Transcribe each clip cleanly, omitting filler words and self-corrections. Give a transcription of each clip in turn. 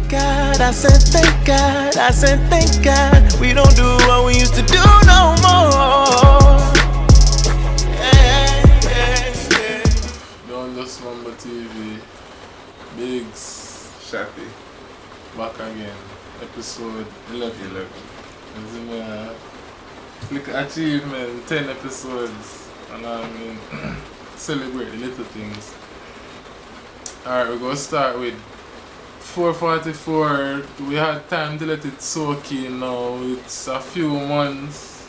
God, I said thank God, I said thank God. We don't do what we used to do no more. Don't just Mumble TV. Biggs, Shappy. back again. Episode 11. Look at achievement, 10 episodes. And I mean, celebrate the little things. Alright, we're going to start with 444. We had time to let it soak in now. It's a few months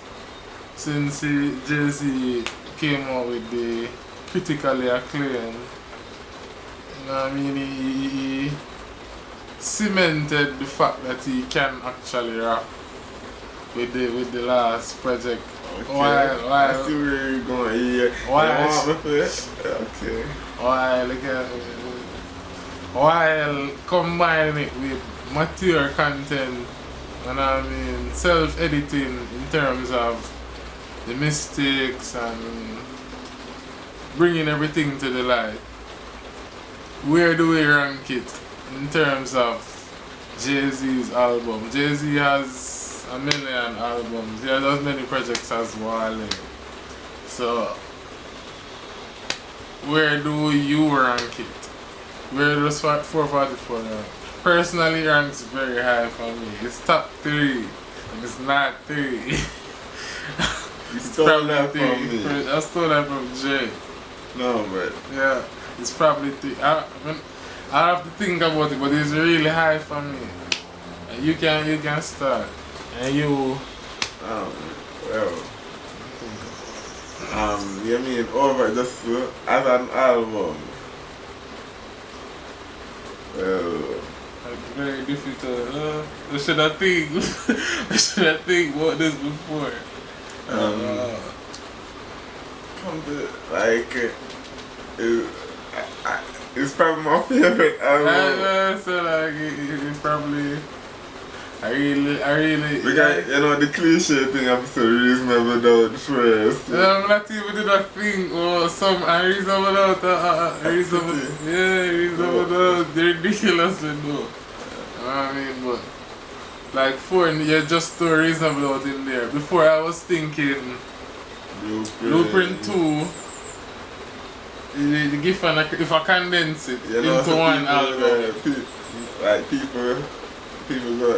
since Jay-Z came out with the critically acclaimed. You know what I mean? He cemented the fact that he can actually rap with the last project. Okay. While I see where you're going. Yeah. Okay. While combining it with mature content and I mean self-editing in terms of the mistakes and bringing everything to the light. Where do we rank it in terms of Jay-Z's album? Jay-Z has 1 million albums. He has as many projects as Wale. So, where do you rank it? Where does 444 rank? Personally, ranks very high for me. It's top 3. And it's not 3. You stole that from me. I stole that from Jay. No, but yeah, it's probably 3. I have to think about it, but it's really high for me. And you can start. And you you mean over just as an album? Well, it's very difficult. Should I think? Should I think about this before? It's probably my favorite album. So like it's probably I really because you know the cliche thing I'm so reasonable doubt first. I'm not even did a thing or some unreasonable doubt reasonable doubt ridiculously no. I mean but like 4 you're just too reasonable doubt in there. Before I was thinking Blueprint 2 the gift and if I condense it into one album. People go.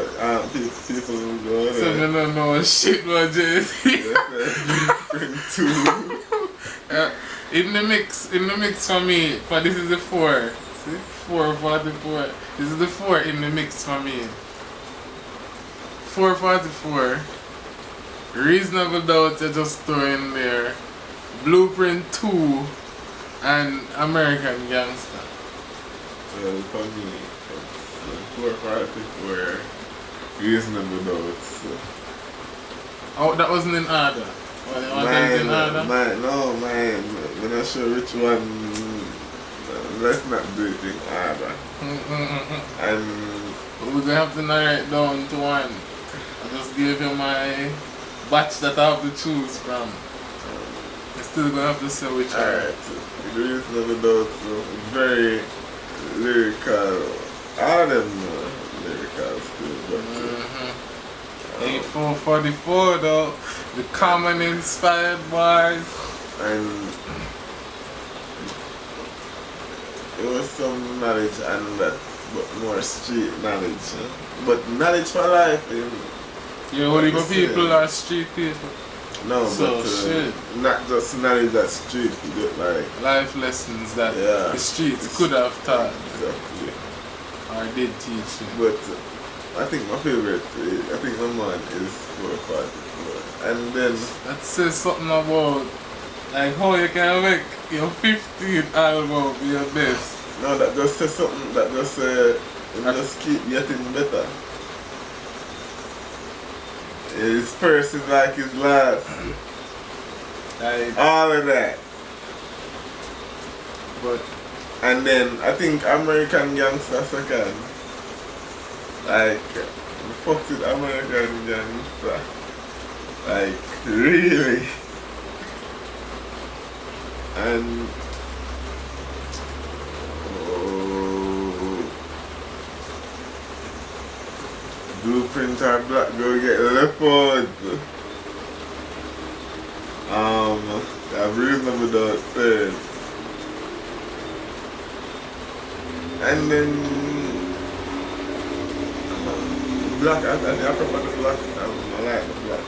So I don't know shit about Jay-Z. In the mix for me, for this is the 4. See? 444. This is the 4 in the mix for me. 444. Reasonable Doubt you just throw in there. Blueprint 2 and American Gangster. For me, 444, Reasonable Doubt. Oh, that wasn't in order. I'm not sure which one. Let's not do it in order. And we're gonna have to narrow it down to one. I just gave you my batch that I have to choose from. I'm still gonna have to say which one. Alright, Reasonable Doubt, very lyrical. All of them lyrical still, but 8444 though, the common inspired bars. And it was some knowledge and that, but more street knowledge. But knowledge for life. Yeah, what if people are street people? No, so but not just knowledge that street, but like life lessons that the streets could have taught. Exactly. Or did teach you. But I think my favorite, I think number 1 is 444. And then that says something about like how you can make your 15th album your best. No, that just says something that just just keep getting better. His first is like his last. Like, all of that. But and then I think American Gangster second. Like fuck with American Gangster. Like really. And Blueprint or Black Girl get left out. I've reasonable doubt third. And then Black, I prefer the Black. I like the Black.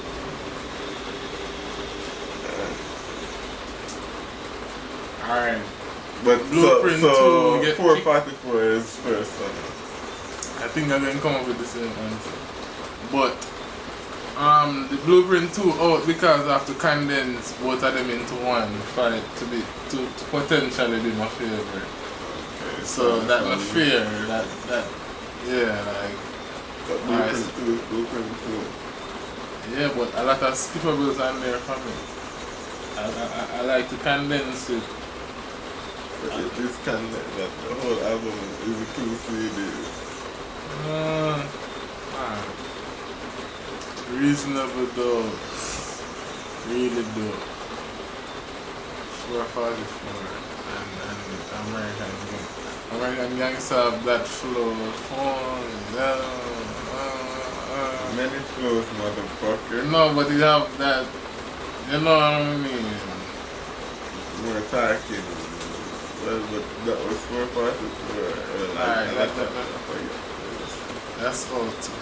Alright. But Blueprint so 2 get 444 is first one. I think I'm gonna come up with the same answer. But the Blueprint 2 out because I have to condense both of them into one for it to potentially be my favorite. Okay, So that my fear that yeah, like but Blueprint 2. yeah, but a lot of skippables on there for me. I like to condense it. But this the whole album is a 2 CDs. Reasonable dope. Really dope. 444 and American Gangsta have that flow. Many flows, motherfucker. No, but you have that, you know what I mean? More talking. Well, but that was 444. That's all too.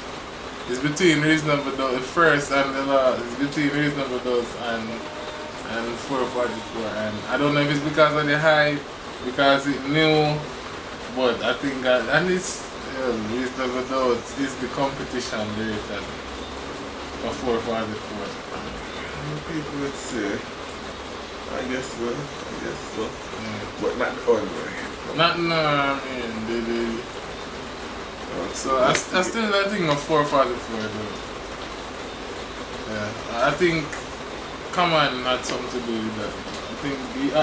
It's between Reasonable Doubt, the first and the last. It's between Reasonable Doubt and 444. And I don't know if it's because of the hype, because it new, but I think that, and it's Reasonable Doubt is the competition later for 444. People would say, I guess so. Yeah. But not the only. Not no, I mean, so I still think of 444 though. Yeah, I think Common had something to do with that. I think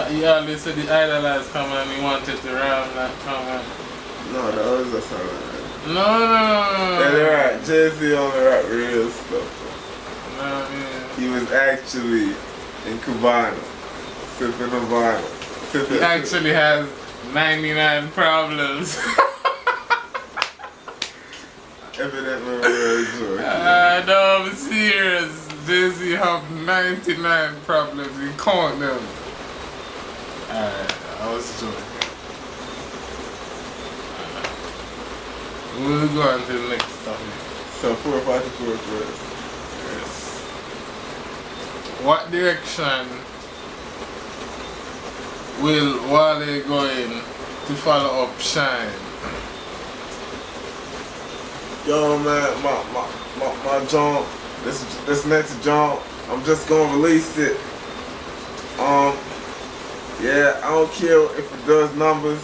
he always said he idolized Common, he wanted to rhyme like Common. No, that was a song. Right? No. Yeah, they're right. Jay-Z only rap real stuff. No, I mean, He was actually in Cubana, sipping Havana. he actually has 99 problems. Evidently, we're joking. No, I'm serious. Jay-Z have 99 problems. You count them. Alright, I was joking. We'll go on to the next topic. So 444 first. Yes. What direction will Wale go in to follow up S.H.I.N.E? Yo, man, my jump, this next jump, I'm just gonna release it. Yeah, I don't care if it does numbers.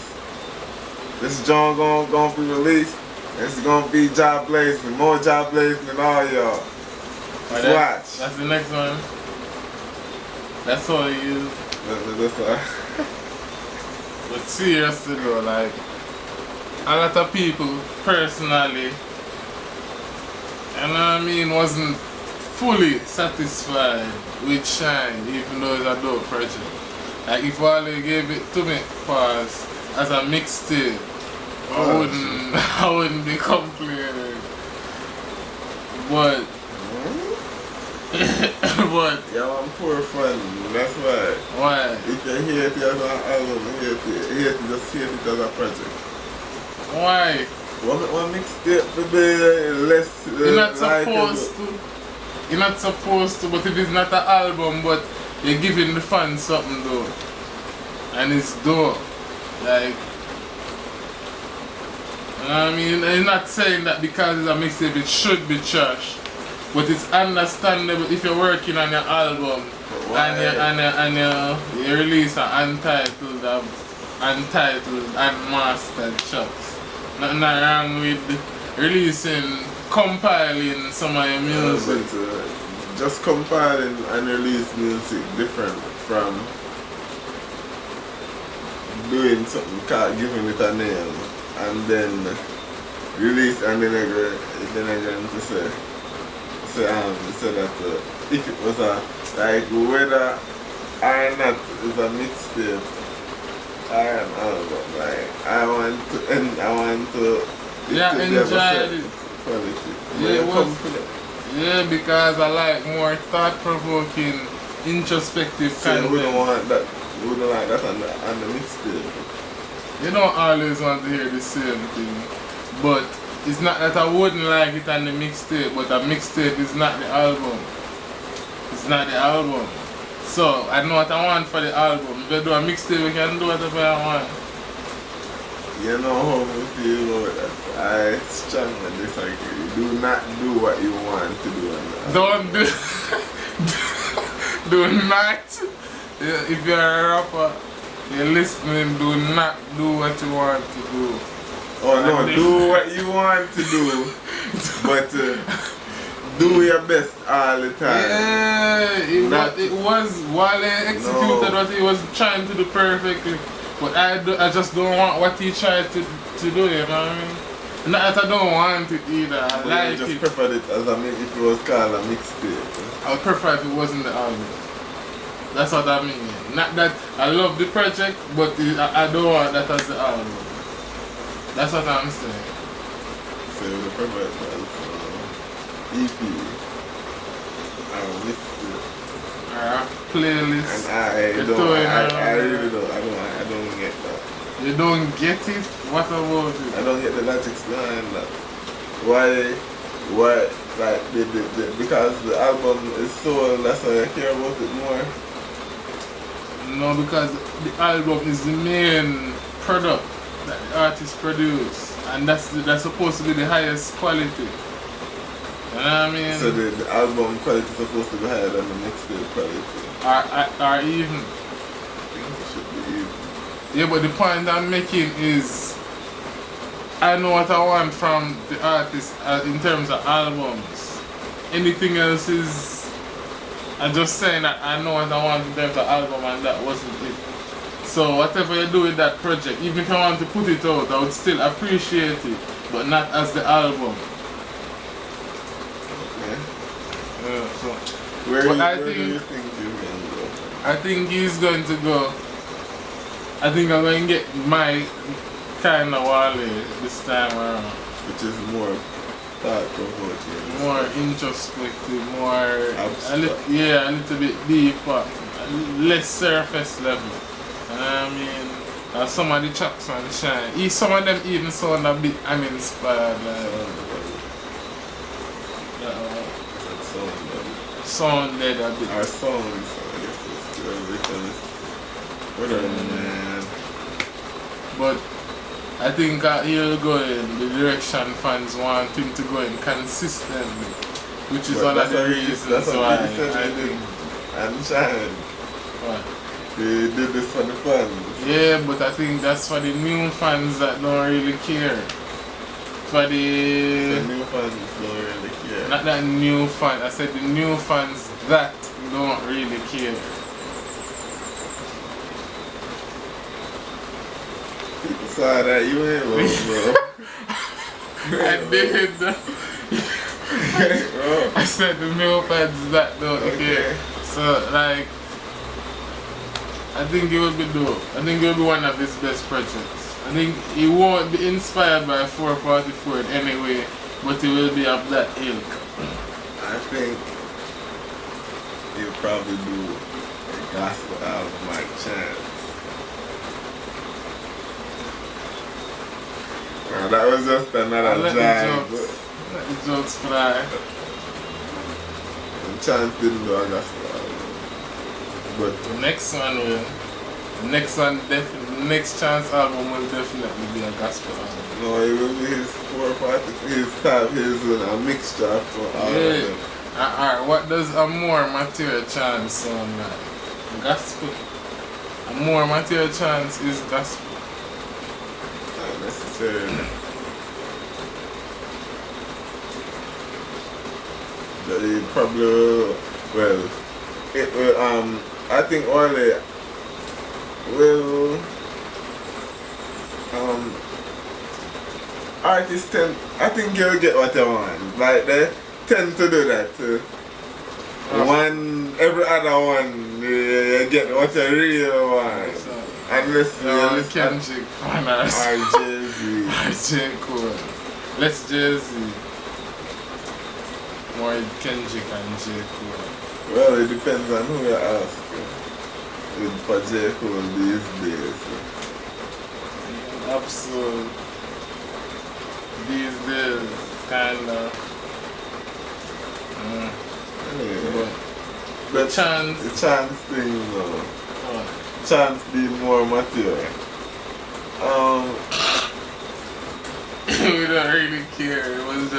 This jump gonna be released. It's gonna be job blazing, more job blazing than all y'all. Just watch. That's the next one. That's all you use. That's all. But seriously though, like, a lot of people personally, and I mean, wasn't fully satisfied with S.H.I.N.E, even though it's a dope project. Like, if Wale gave it to me as a mixtape, I wouldn't be complaining. But Yo, I'm poor fun. That's why. why? If you hear it as an album, just hear it as a project. Why? One mixtape for the less. You're not supposed to. You're not supposed to, but if it's not an album, but you're giving the fans something though. And it's dope. Like, you know what I mean? I'm not saying that because it's a mixtape it should be trash. But it's understandable if you're working on your album and you release an untitled and mastered tracks. Nothing wrong with releasing, compiling some of your music. But, just compiling and release music different from doing something, giving it a name, and then release and then I'm going to say that if it was like whether or not it's a mixtape or an album, like I want to Yeah, enjoy it. quality. Yeah, it was. Yeah, because I like more thought-provoking, introspective So you content. wouldn't want that, you wouldn't like that on the mixtape. You don't always want to hear the same thing, but it's not that I wouldn't like it on the mixtape, but a mixtape is not the album. It's not the album. So I know what I want for the album. If I do a mixtape, I can do whatever I want. You know how we feel about that. I strongly disagree. Do not do what you want to do on the album. Don't do do not. If you're a rapper, you're listening, do not do what you want to do. Oh no, do what you want to do, but do your best all the time. Yeah, it was Wale executed what he was trying to do perfectly. But I just don't want what he tried to do, you know what I mean? Not that I don't want it either, I But like you just it. preferred it as if it was called a mixtape. I would prefer if it wasn't the album. That's what I mean. Not that I love the project, but I don't want that as the album. That's what I'm saying. So you prefer it as EP or mixtape. Playlist. And I really don't get that. You don't get it? What about it? I don't get the logics behind that. Why, like, because the album is sold, that's why I care about it more. No, because the album is the main product that the artist produce, and that's supposed to be the highest quality. You know what I mean? So the album quality is supposed to be higher than the mixtape quality. Or even. I think it should be even. Yeah, but the point I'm making is, I know what I want from the artist in terms of albums. Anything else is, I'm just saying that I know what I want in terms of album, and that wasn't it. So whatever you do with that project, even if I want to put it out, I would still appreciate it, but not as the album. Okay. Yeah, so Where do you think you're going to go? I think he's going to go. I think I'm going to get my kind of Wale this time around. Which is more thought-provoking. More introspective, more abstract. a little bit deeper, less surface level. And I mean, some of the tracks on S.H.I.N.E, some of them even sound a bit uninspired. Sounded a bit. Our songs, I guess it's because whatever, man. But I think he'll go in the direction fans want him to go in consistently, which is one of the reasons why I think. And S.H.I.N.E. What? They did this for the fans. Yeah, but I think that's for the new fans that don't really care. For the new fans don't really care. not that new fans, I said the new fans that don't really care. People saw that you ain't wrong, bro. I did. I said the new fans that don't care. So like, I think it will be dope. I think it will be one of his best projects. I think he won't be inspired by 444 in any way, but he will be of that ilk. I think he'll probably do a gospel album like Chance. Well, that was just another jive. Let the jokes fly. And Chance didn't do a gospel album. But The next one will. The next Chance album will definitely be a gospel album. no, it will be his 440, his type, his a mixture for all of them. Alright, what does a more material Chance sound like? Gospel. A more material Chance is gospel. Not necessarily. It probably, well, it will, I think Wale will, artists tend, I think you'll get what you want. Like, they tend to do that. Every other one, you get what you really want. Unless you listen Kendrick, or Jay-Z. J. Cole. Let's Jay-Z. more Kendrick and J. Cole? Well, it depends on who you ask. For J. Cole these days. Absolute. These days, kinda. Anyway, The chance. the chance thing, though. What? Chance being more mature. We don't really care. It was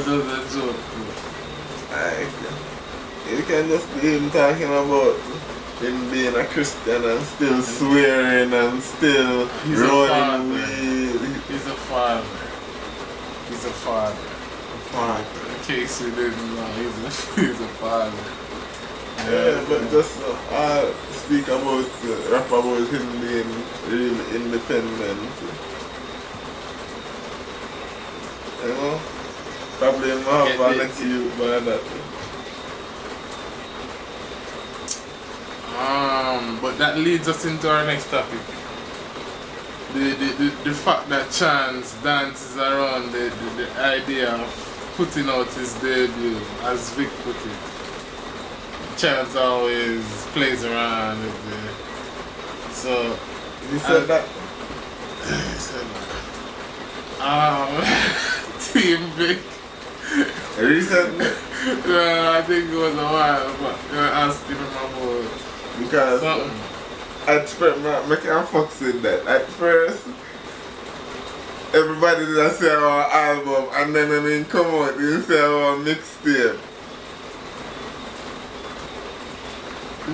just a joke. Like, you can just be him talking about him being a Christian and still swearing and still He's a rolling father. weed. He's a father. He's a father. In case you didn't know, he's a father. Yeah, but just speak about, rap about him being really independent. You know? Probably have an next youth by that. But that leads us into our next topic. The fact that Chance dances around the idea of putting out his debut, as Vic put it. Chance always plays around with the... So... You said that? He said that. Team Vic. Recently? No, I think it was a while, but you were asking him about Because something. at first, I can't fuck with that. At first, everybody did say our album, and then when it come out, they say our mixtape.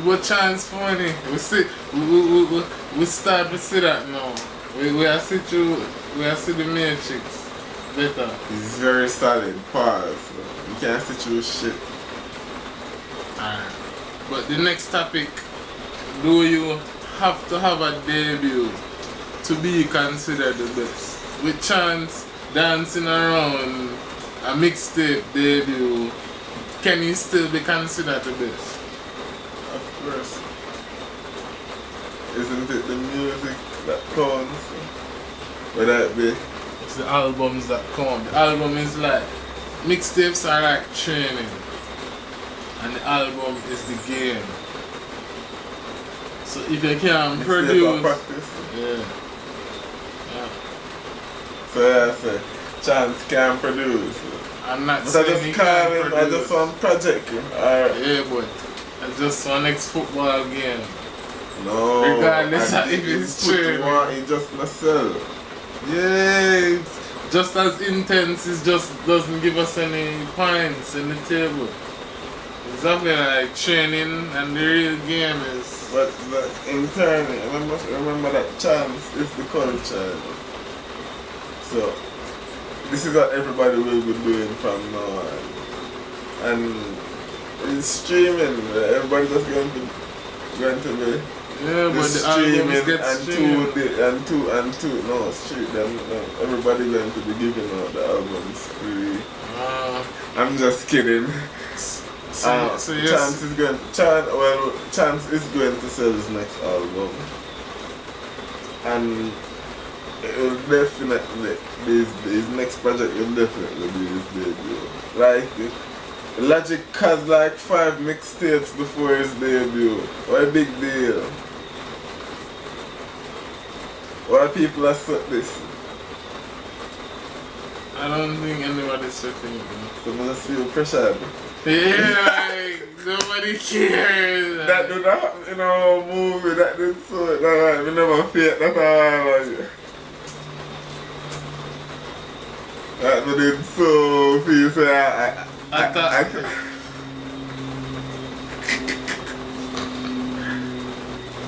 What Chance funny? We see, we start to see that now. We are see the Matrix better. It's very solid, pause. You can't sit through shit. Alright. But the next topic, do you have to have a debut to be considered the best? With Chance dancing around a mixtape debut, can he still be considered the best? Of course. Isn't it the music that counts? Would that be? It's the albums that come. The album is like, mixtapes are like training, and the album is the game. So if you can Mixtape produce, for practice. yeah. So yeah, I say, Chance can produce. I'm not But I saying just he call can't him, I produce. just want project him. Alright. Yeah, but I just want next football game. No. Regardless and of if he it's put true. one, he just not sell. Yeah, it's just as intense, it just doesn't give us any points in the table. Exactly like training and the real game is. But in turn, remember that Chance is the culture. So this is what everybody will be doing from now on. And it's streaming, everybody just going to be Yeah, but the albums get and streamed. two. No, street them. Everybody going to be giving out the albums free. I'm just kidding. So yes. Chance is going to sell his next album, and it will definitely his next project will definitely be his debut. Like Logic has like 5 mixtapes before his debut. What a big deal. Why people are set this? I don't think anybody's certain. So I just feel pressured. Yeah, like, nobody cares. That did not happen in our movie, that did so, we never fake that all. That we did so feel say I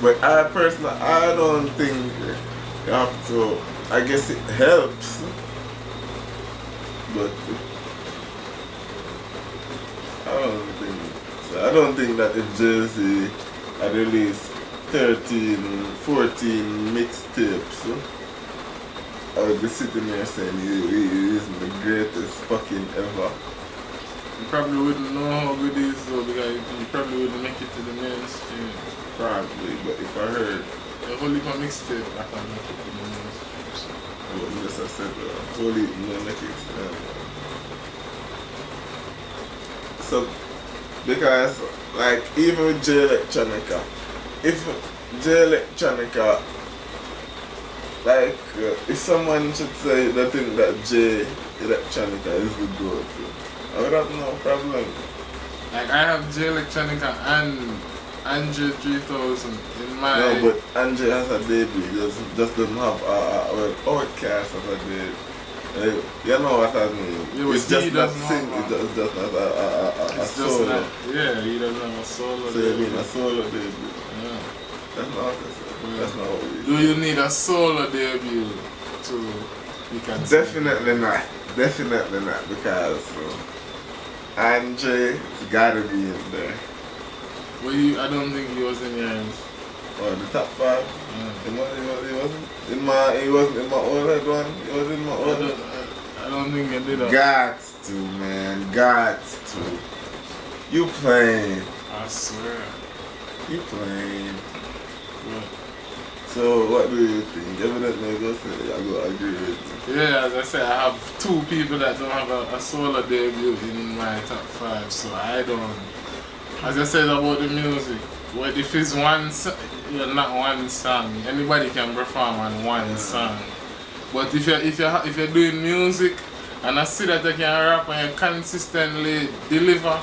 but I personally, I don't think you have to, I guess it helps, but I don't think that if Jay-Z had released 13, 14 mixtapes, I would be sitting here saying he is the greatest fucking ever. You probably wouldn't know how good he is though, because you probably wouldn't make it to the mainstream. Probably, but if I heard, The whole heap of mixtape, I can make it to the mainstream. So. well, yes, I said, holy no make it. So, because, like, even with J Electronica, if J Electronica, like, if someone should say they think that J Electronica is the go-to, I would have no problem. Like, I have J Electronica and Andre 3000 in my... No, but Andre has a debut, he just doesn't have Outcast as a debut. You know what I mean? Yeah, it's just not doesn't sing, have it's just not a solo. Not, yeah, he doesn't have a solo. So you mean a solo debut? Yeah. That's not what I said. Yeah. That's not what we Do you need a solo debut to... You can Definitely not. Definitely not, because Andre gotta be in there. Well, I don't think he was in your hands. Or the top 5. Yeah. He wasn't in my old head one. He was in my old head. I don't think you did that. Got to, man. Got to. You playing. I swear. You playing. What? So what do you think? Evidently, I go agree with you. Yeah, as I said, I have 2 people that don't have a solo debut in my top 5, so I don't. As I said about the music, well, if it's not one song, anybody can perform on one song. But if you're doing music and I see that you can rap and you consistently deliver,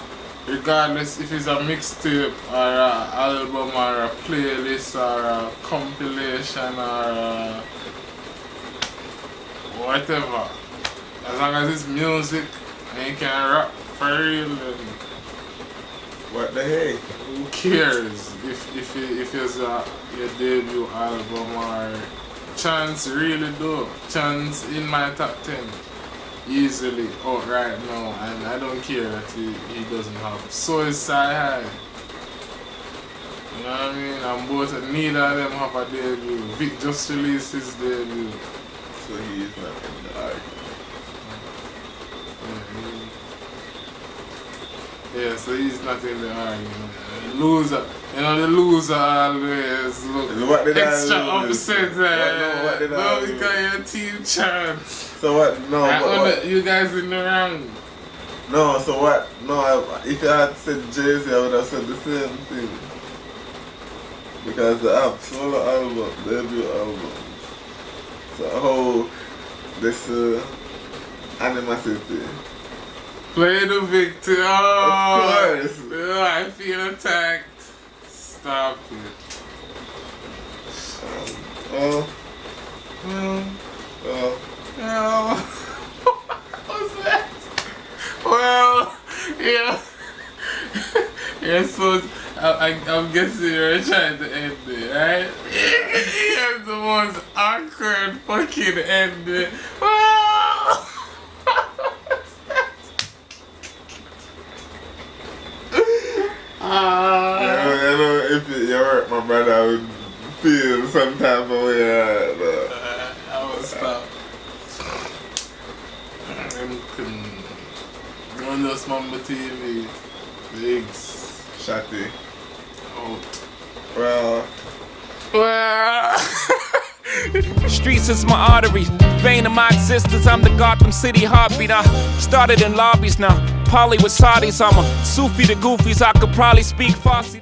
regardless if it's a mixtape or an album or a playlist or a compilation or whatever, as long as it's music and you can rap for real, then what the heck? who cares if it's your debut album or Chance really dope. Chance in my top 10 easily out right now, and I don't care that he doesn't have. So is Sci-Hi. You know what I mean? And both neither of them have a debut. Vic just released his debut. So he is not in the argument. Yeah, so he's not in the argument. Loser. You know, the loser always look extra upset. What did I no, because your team Chance. So what? No, but you guys in the wrong. No, so what? No, if I had said Jay-Z, I would have said the same thing. Because the solo album, debut album. So how this animosity. Play the victim. Oh, of course. Oh, I feel attacked. Stop it. What's that? Well, yeah. Yeah, so I'm guessing you're trying to end it, right? You're the most awkward fucking ending. Well. I know if you hurt my brother, I would feel some type of way. I will stop. One of those Mumble TV, Biggs, Shotty. out. Well. Streets is my arteries, vein of my existence. I'm the Gotham City heartbeat. I started in lobbies now. Polly with Saudis, I'm a Sufi to Goofies. I could probably speak Farsi.